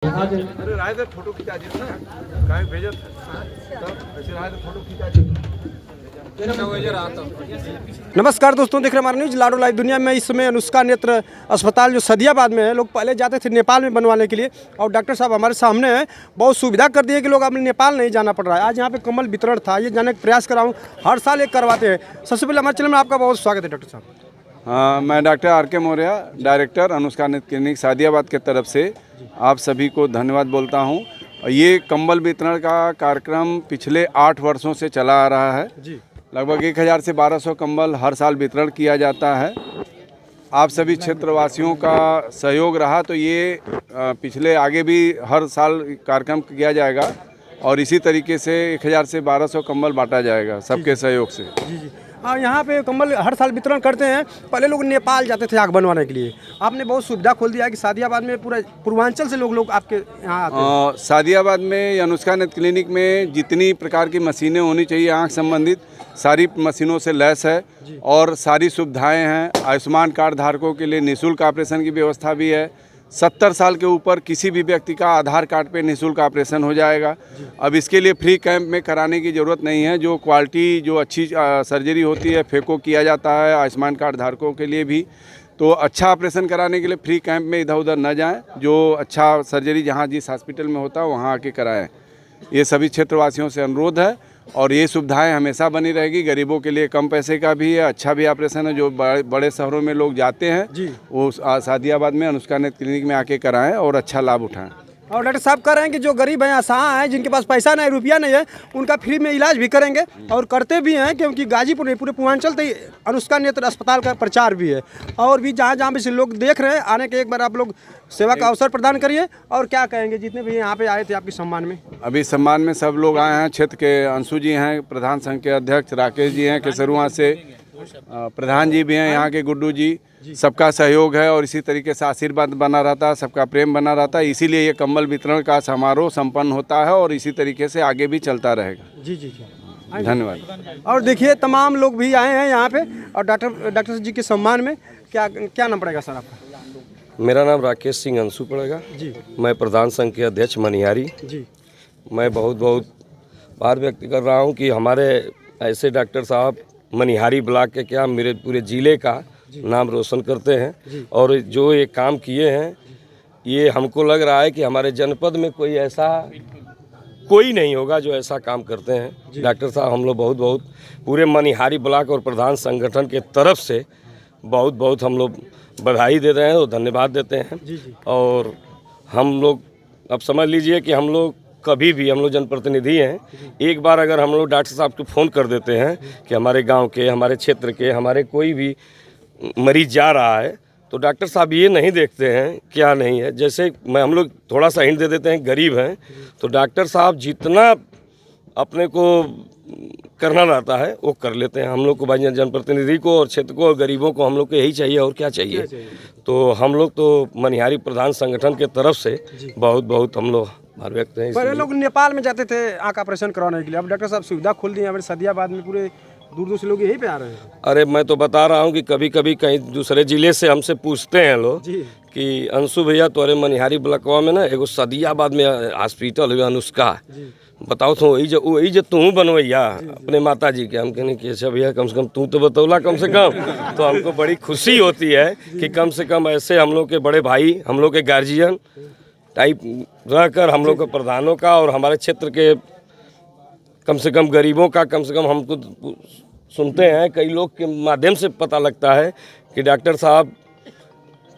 अरे राय दे फोटो खिंचा दी ना काय भेजत तब ऐसे राय दे फोटो खिंचा दी। नमस्कार दोस्तों, देख रहे हैं हमारा न्यूज लाडो लाइव दुनिया में। इस समय अनुष्का नेत्र अस्पताल जो सदियाबाद में है, लोग पहले जाते थे नेपाल में बनवाने के लिए, और डॉक्टर साहब हमारे सामने हैं। बहुत सुविधा कर दी है कि लोग अब नेपाल नहीं जाना पड़ रहा है। आज यहाँ पे कम्बल वितरण था, ये जाने का प्रयास कर रहा हूँ। हर साल एक करवाते हैं। सबसे पहले हमारे चैनल में आपका बहुत स्वागत है डॉक्टर साहब। हाँ, मैं डॉक्टर आर.के. मौर्य, डायरेक्टर अनुष्का नेत्र क्लिनिक सादियाबाद के तरफ से आप सभी को धन्यवाद बोलता हूँ। ये कंबल वितरण का कार्यक्रम पिछले 8 वर्षों से चला आ रहा है जी। लगभग 1000 से 1200 कंबल हर साल वितरण किया जाता है। आप सभी क्षेत्रवासियों का सहयोग रहा तो ये पिछले आगे भी हर साल कार्यक्रम किया जाएगा और इसी तरीके से 1000 से 1200 कंबल बांटा जाएगा सबके सहयोग से। जी जी। हाँ, यहाँ पे कंबल हर साल वितरण करते हैं। पहले लोग नेपाल जाते थे आँख बनवाने के लिए, आपने बहुत सुविधा खोल दिया है कि सादियाबाद में पूरा पूर्वांचल से लोग आपके यहाँ आते हैं। सादियाबाद में अनुष्का नेत्र क्लिनिक में जितनी प्रकार की मशीनें होनी चाहिए आँख संबंधित सारी मशीनों से लैस है और सारी सुविधाएं हैं। आयुष्मान कार्ड धारकों के लिए निःशुल्क ऑपरेशन की व्यवस्था भी है। 70 साल के ऊपर किसी भी व्यक्ति का आधार कार्ड पे निःशुल्क ऑपरेशन हो जाएगा। अब इसके लिए फ्री कैंप में कराने की ज़रूरत नहीं है। जो क्वालिटी जो अच्छी सर्जरी होती है फेको किया जाता है आयुष्मान कार्ड धारकों के लिए भी। तो अच्छा ऑपरेशन कराने के लिए फ्री कैंप में इधर उधर न जाएं, जो अच्छा सर्जरी जहां जिस हॉस्पिटल में होता है वहां आके कराएं। ये सभी क्षेत्रवासियों से अनुरोध है और ये सुविधाएं हमेशा बनी रहेगी। गरीबों के लिए कम पैसे का भी है, अच्छा भी ऑपरेशन है। जो बड़े शहरों में लोग जाते हैं वो सादियाबाद में अनुष्का नेत्र क्लिनिक में आके कराएं और अच्छा लाभ उठाएं। और डॉक्टर साहब कह रहे हैं कि जो गरीब हैं, असहाय हैं, जिनके पास पैसा नहीं, रुपया नहीं है, उनका फ्री में इलाज भी करेंगे और करते भी हैं, क्योंकि गाजीपुर में पूरे पूर्वांचल तक अनुष्का नेत्र अस्पताल का प्रचार भी है। और भी जहाँ जहाँ भी से लोग देख रहे हैं, आने के एक बार आप लोग सेवा का अवसर प्रदान करिए। और क्या कहेंगे जितने भी यहाँ पे आए थे आपके सम्मान में? अभी सम्मान में सब लोग आए हैं। क्षेत्र के अंशु जी हैं, प्रधान संघ के अध्यक्ष राकेश जी हैं केसरुआ से, प्रधान जी भी हैं यहाँ के गुड्डू जी। सबका सहयोग है और इसी तरीके से आशीर्वाद बना रहता है, सबका प्रेम बना रहता है। इसीलिए ये कंबल वितरण का समारोह संपन्न होता है और इसी तरीके से आगे भी चलता रहेगा। जी जी जी, धन्यवाद। और देखिए तमाम लोग भी आए हैं यहाँ पे और डॉक्टर जी के सम्मान में। क्या नाम पड़ेगा सर आपका? मेरा नाम राकेश सिंह अंशु पड़ेगा जी। मैं प्रधान संघ के अध्यक्ष मनिहारी। जी। मैं बहुत बार व्यक्त कर रहा हूँ कि हमारे ऐसे डॉक्टर साहब मनिहारी ब्लॉक के क्या मेरे पूरे ज़िले का नाम रोशन करते हैं। और जो ये काम किए हैं, ये हमको लग रहा है कि हमारे जनपद में कोई नहीं होगा जो ऐसा काम करते हैं। डॉक्टर साहब हम लोग बहुत पूरे मनिहारी ब्लॉक और प्रधान संगठन के तरफ से बहुत हम लोग बधाई देते हैं और धन्यवाद देते हैं। और हम लोग अब समझ लीजिए कि हम लोग कभी भी, हम लोग जनप्रतिनिधि हैं, एक बार अगर हम लोग डॉक्टर साहब को फ़ोन कर देते हैं कि हमारे गांव के, हमारे क्षेत्र के, हमारे कोई भी मरीज जा रहा है, तो डॉक्टर साहब ये नहीं देखते हैं क्या नहीं है। जैसे हम लोग थोड़ा सा हिंट दे देते हैं, गरीब हैं, तो डॉक्टर साहब जितना अपने को करना रहता है वो कर लेते हैं। हम लोग को भाई जनप्रतिनिधि को और क्षेत्र को और गरीबों को हम लोग को यही चाहिए और क्या चाहिए। तो हम लोग तो मनिहारी प्रधान संगठन के तरफ से बहुत हम लोग आभार व्यक्त हैं। पहले लोग नेपाल में जाते थे आँख ऑपरेशन कराने के लिए, अब डॉक्टर साहब सुविधा खोल दी है हमारे सदियाबाद में। पूरे दूर से लोग यहीं पे आ रहे हैं। अरे मैं तो बता रहा हूँ कि कभी कहीं दूसरे ज़िले से हमसे पूछते हैं लोग कि अंशु भैया तोरे मनिहारी ब्लॉकवा में ना एगो सदियाबाद में हॉस्पिटल हुआ अनुष्का, बताओ तो वही जो तू बनवैया अपने माता जी के। हम कहने कि अच्छा भैया कम से कम तू तो बतौला कम से कम, तो हमको बड़ी खुशी होती है कि कम से कम ऐसे हम लोग के बड़े भाई, हम लोग के गार्जियन टाइप रहकर हम लोग के प्रधानों का और हमारे क्षेत्र के कम से कम गरीबों का कम से कम हमको सुनते हैं, कई लोग के माध्यम से पता लगता है कि डॉक्टर साहब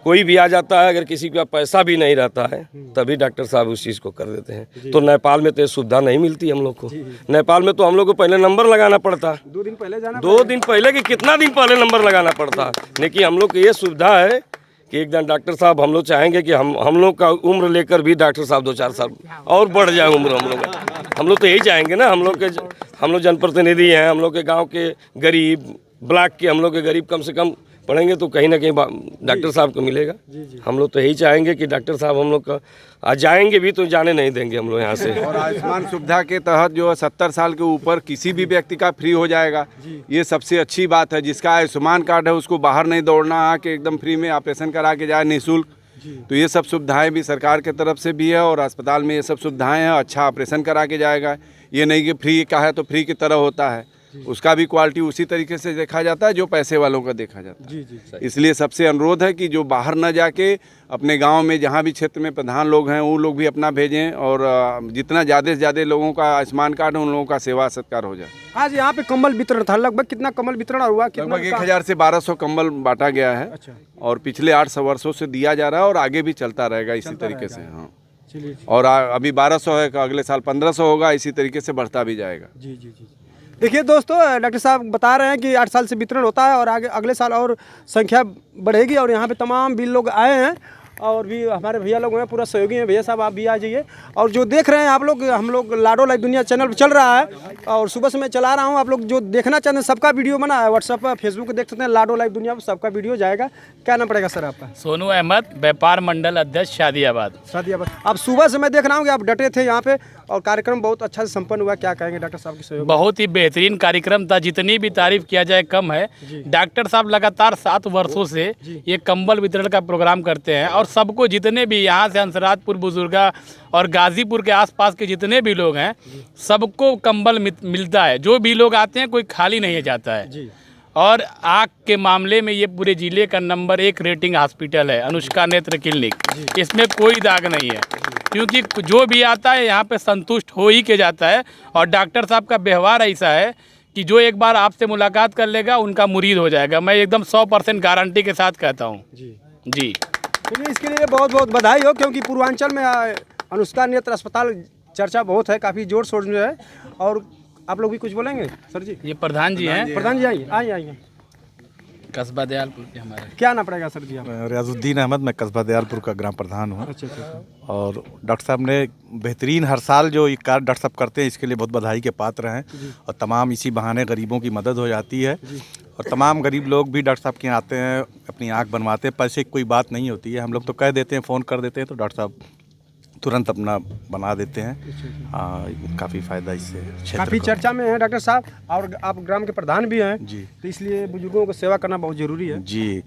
कोई भी आ जाता है, अगर किसी का पैसा भी नहीं रहता है तभी डॉक्टर साहब उस चीज़ को कर देते हैं। तो नेपाल में तो ये सुविधा नहीं मिलती हम लोग को। नेपाल में तो हम लोग को पहले नंबर लगाना पड़ता, 2 दिन पहले जाना, 2 दिन पहले कि कितना दिन पहले नंबर लगाना पड़ता। लेकिन हम लोग को ये सुविधा है कि एक दिन डॉक्टर साहब, हम लोग चाहेंगे कि हम लोग का उम्र लेकर भी डॉक्टर साहब 2-4 साल और बढ़ जाए उम्र हम लोग तो यही चाहेंगे ना। हम लोग जनप्रतिनिधि हैं, हम लोग के गांव के गरीब, ब्लॉक के हम लोग के गरीब कम से कम पढ़ेंगे तो कहीं ना कहीं डॉक्टर साहब को मिलेगा। हम लोग तो यही चाहेंगे कि डॉक्टर साहब हम लोग का आज जाएंगे भी तो जाने नहीं देंगे हम लोग यहाँ से। और आयुष्मान सुविधा के तहत जो 70 साल के ऊपर किसी भी व्यक्ति का फ्री हो जाएगा, ये सबसे अच्छी बात है। जिसका आयुष्मान कार्ड है उसको बाहर नहीं दौड़ना, आके एकदम फ्री में ऑपरेशन करा के जाए निःशुल्क। तो ये सब सुविधाएं भी सरकार के तरफ से भी है और अस्पताल में ये सब सुविधाएं हैं। अच्छा ऑपरेशन करा के जाएगा, ये नहीं कि फ्री का है तो फ्री की तरह होता है, उसका भी क्वालिटी उसी तरीके से देखा जाता है जो पैसे वालों का देखा जाता है। जी जी। इसलिए सबसे अनुरोध है कि जो बाहर न जाके अपने गांव में जहां भी क्षेत्र में प्रधान लोग हैं वो लोग भी अपना भेजें और जितना ज़्यादा से ज़्यादा लोगों का आयुष्मान कार्ड है उन लोगों का सेवा सत्कार हो जाए। आज यहाँ पे कंबल वितरण था, लगभग कितना कंबल वितरण हुआ? लगभग 1000 से 1200 कंबल बांटा गया है। अच्छा। और पिछले 8 वर्षों से दिया जा रहा है और आगे भी चलता रहेगा इसी तरीके से। हाँ चलिए। और अभी 1200 है, अगले साल 1500 होगा, इसी तरीके से बढ़ता भी जाएगा। जी जी जी। देखिए दोस्तों, डॉक्टर साहब बता रहे हैं कि 8 साल से वितरण होता है और आगे अगले साल और संख्या बढ़ेगी। और यहाँ पे तमाम भी लोग आए हैं और भी हमारे भैया लोग हैं, पूरा सहयोगी हैं। भैया साहब आप भी आ जाइए। और जो देख रहे हैं आप लोग, हम लोग लाडो लाइव दुनिया चैनल पर चल रहा है और सुबह से मैं चला रहा हूँ। आप लोग जो देखना चाहते हैं सबका वीडियो बना है, व्हाट्सएप पर फेसबुक पर देख सकते हैं, लाडो लाइव दुनिया पर सबका वीडियो जाएगा। क्या नाम पड़ेगा सर आपका? सोनू अहमद, व्यापार मंडल अध्यक्ष, शादियाबाद। शादियाबाद। आप सुबह से मैं देख रहा हूँ कि आप डटे थे यहाँ पे और कार्यक्रम बहुत अच्छा से संपन्न हुआ। क्या कहेंगे डॉक्टर साहब के सहयोग? बहुत ही बेहतरीन कार्यक्रम था, जितनी भी तारीफ किया जाए कम है। डॉक्टर साहब लगातार 7 वर्षों से ये कंबल वितरण का प्रोग्राम करते हैं और सबको, जितने भी यहाँ से हंसराजपुर, बुजुर्गा और गाजीपुर के आसपास के जितने भी लोग हैं, सबको कंबल मिलता है। जो भी लोग आते हैं कोई खाली नहीं जाता है। और आँख के मामले में ये पूरे जिले का नंबर 1 रेटिंग हॉस्पिटल है, अनुष्का नेत्र क्लिनिक। इसमें कोई दाग नहीं है, क्योंकि जो भी आता है यहाँ पे संतुष्ट हो ही के जाता है। और डॉक्टर साहब का व्यवहार ऐसा है कि जो एक बार आपसे मुलाकात कर लेगा उनका मुरीद हो जाएगा। मैं एकदम 100% गारंटी के साथ कहता हूँ। जी चलिए, इसके लिए बहुत बहुत बधाई हो, क्योंकि पूर्वांचल में अनुष्का नेत्र अस्पताल चर्चा बहुत है, काफ़ी जोर शोर में है। और आप लोग भी कुछ बोलेंगे सर जी? ये प्रधान जी हैं। प्रधान जी आइए आइए आइए। कस्बा दयालपुर के हमारे। क्या ना पड़ेगा सर जी आप? रियाजुद्दीन अहमद, मैं कस्बा दयालपुर का ग्राम प्रधान हूँ। अच्छा अच्छा। और डॉक्टर साहब ने बेहतरीन हर साल जो ये कार्य डॉक्टर साहब करते हैं, इसके लिए बहुत बधाई के पात्र हैं। और तमाम इसी बहाने गरीबों की मदद हो जाती है। और तमाम गरीब लोग भी डॉक्टर साहब के यहाँ आते हैं, अपनी आँख बनवाते हैं। पैसे की कोई बात नहीं होती है, हम लोग तो कह देते हैं, फ़ोन कर देते हैं तो डॉक्टर साहब तुरंत अपना बना देते हैं। काफ़ी फ़ायदा इससे काफ़ी चर्चा में है डॉक्टर साहब, और आप ग्राम के प्रधान भी हैं जी। तो इसलिए बुजुर्गों को सेवा करना बहुत ज़रूरी है। जी,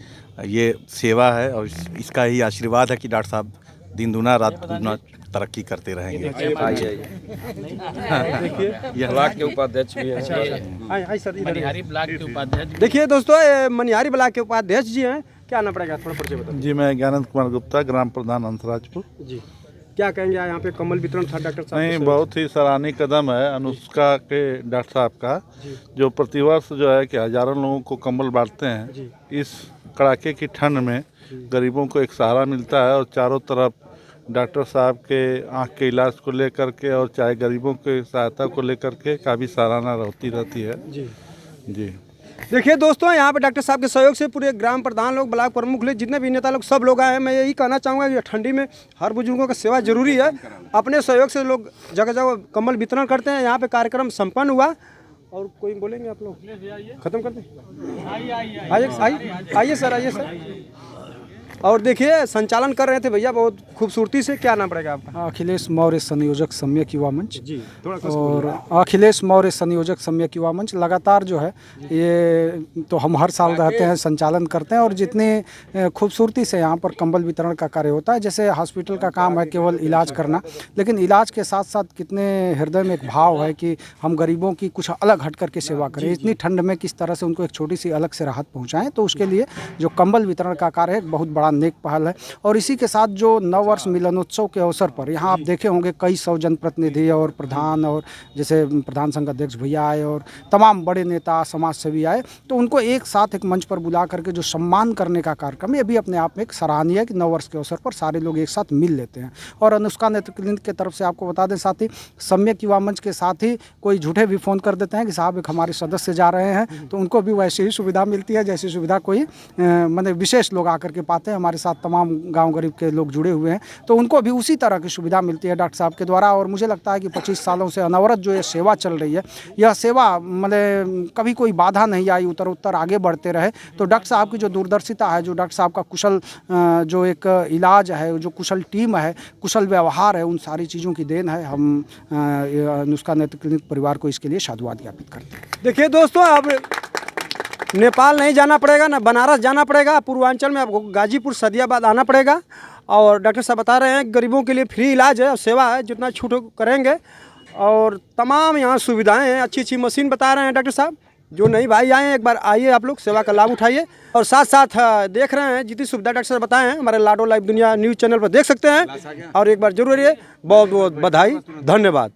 ये सेवा है और इसका ही आशीर्वाद है कि डॉक्टर साहब दिन दुना रात दुना तरक्की करते रहेंगे। देखिए ब्लॉक के उपाध्यक्ष भी हैं। आइए सर, इधर मनिहारी ब्लॉक के उपाध्यक्ष। देखिए दोस्तों, ये मनिहारी ब्लॉक के उपाध्यक्ष जी हैं। क्या आना पड़ेगा, थोड़ा परिचय बताइए। जी, मैं ज्ञानंद कुमार गुप्ता, ग्राम प्रधान हंसराजपुर। जी, क्या कहेंगे यहाँ पे कमल वितरण था डॉक्टर साहब? नहीं, बहुत ही सराहनीय कदम है अनुष्का के डॉक्टर साहब का, जो प्रतिवर्ष जो है कि हजारों लोगों को कंबल बांटते हैं। इस कड़ाके की ठंड में गरीबों को एक सहारा मिलता है और चारों तरफ डॉक्टर साहब के आँख के इलाज को लेकर के और चाहे गरीबों के सहायता को लेकर के काफ़ी सराहना होती रहती है। जी जी। देखिए दोस्तों, यहाँ पे डॉक्टर साहब के सहयोग से पूरे ग्राम प्रधान लोग, ब्लॉक प्रमुख लोग, जितने भी नेता लोग, सब लोग आए हैं। मैं यही कहना चाहूँगा कि ठंडी में हर बुजुर्गों का सेवा जरूरी है। अपने सहयोग से लोग जगह जगह कंबल वितरण करते हैं। यहाँ पे कार्यक्रम संपन्न हुआ। और कोई बोलेंगे आप लोग? खत्म कर दें? आइए सर, आइए सर। और देखिए संचालन कर रहे थे भैया बहुत खूबसूरती से। क्या नाम पड़ेगा आपका? अखिलेश मौर्य संयोजक सम्यक युवा मंच। जी, थोड़ा और अखिलेश मौर्य संयोजक सम्यक युवा मंच लगातार जो है ये तो हम हर साल रहते हैं, संचालन करते हैं। और जितनी खूबसूरती से यहाँ पर कंबल वितरण का कार्य होता है, जैसे हॉस्पिटल का काम है केवल इलाज करना, लेकिन इलाज के साथ साथ कितने हृदय में एक भाव है कि हम गरीबों की कुछ अलग हट करके सेवा करें। इतनी ठंड में किस तरह से उनको एक छोटी सी अलग से राहत पहुँचाएँ, तो उसके लिए जो कंबल वितरण का कार्य है एक बहुत बड़ा नेक पहल है। और इसी के साथ जो नववर्ष मिलनोत्सव के अवसर पर यहाँ आप देखे होंगे कई सौ जनप्रतिनिधि और प्रधान, और जैसे प्रधान संघ अध्यक्ष भैया आए और तमाम बड़े नेता समाज सेवी आए, तो उनको एक साथ एक मंच पर बुला करके जो सम्मान करने का कार्यक्रम, ये भी अपने आप में एक सराहनीय है कि नववर्ष के अवसर पर सारे लोग एक साथ मिल लेते हैं। और अनुष्का नेत्र क्लिनिक की तरफ से आपको बता दें, साथ ही सम्यक युवा मंच के साथ ही कोई झूठे भी फ़ोन कर देते हैं कि साहब एक हमारे सदस्य जा रहे हैं, तो उनको भी वैसी ही सुविधा मिलती है जैसी सुविधा कोई मतलब विशेष लोग आकर के पाते हैं। हमारे साथ तमाम गांव गरीब के लोग जुड़े हुए हैं, तो उनको भी उसी तरह की सुविधा मिलती है डॉक्टर साहब के द्वारा। और मुझे लगता है कि 25 सालों से अनवरत जो ये सेवा चल रही है, यह सेवा मतलब कभी कोई बाधा नहीं आई, उत्तर आगे बढ़ते रहे। तो डॉक्टर साहब की जो दूरदर्शिता है, जो डॉक्टर साहब का कुशल जो एक इलाज है, जो कुशल टीम है, कुशल व्यवहार है, उन सारी चीज़ों की देन है। हम अनुष्का नेत्र क्लिनिक परिवार को इसके लिए साधुवाद ज्ञापित करते हैं। देखिए दोस्तों, अब नेपाल नहीं जाना पड़ेगा, ना बनारस जाना पड़ेगा। पूर्वांचल में आपको गाजीपुर, सदियाबाद आना पड़ेगा और डॉक्टर साहब बता रहे हैं गरीबों के लिए फ्री इलाज है और सेवा है, जितना छूट करेंगे। और तमाम यहाँ सुविधाएं हैं, अच्छी अच्छी मशीन बता रहे हैं डॉक्टर साहब। जो नई भाई आए हैं एक बार आइए, आप लोग सेवा का लाभ उठाइए। और साथ साथ देख रहे हैं जितनी सुविधा डॉक्टर साहब बताए हैं हमारे लाडो लाइव दुनिया न्यूज़ चैनल पर देख सकते हैं। और एक बार जरूर आइए। बहुत बहुत बधाई, धन्यवाद।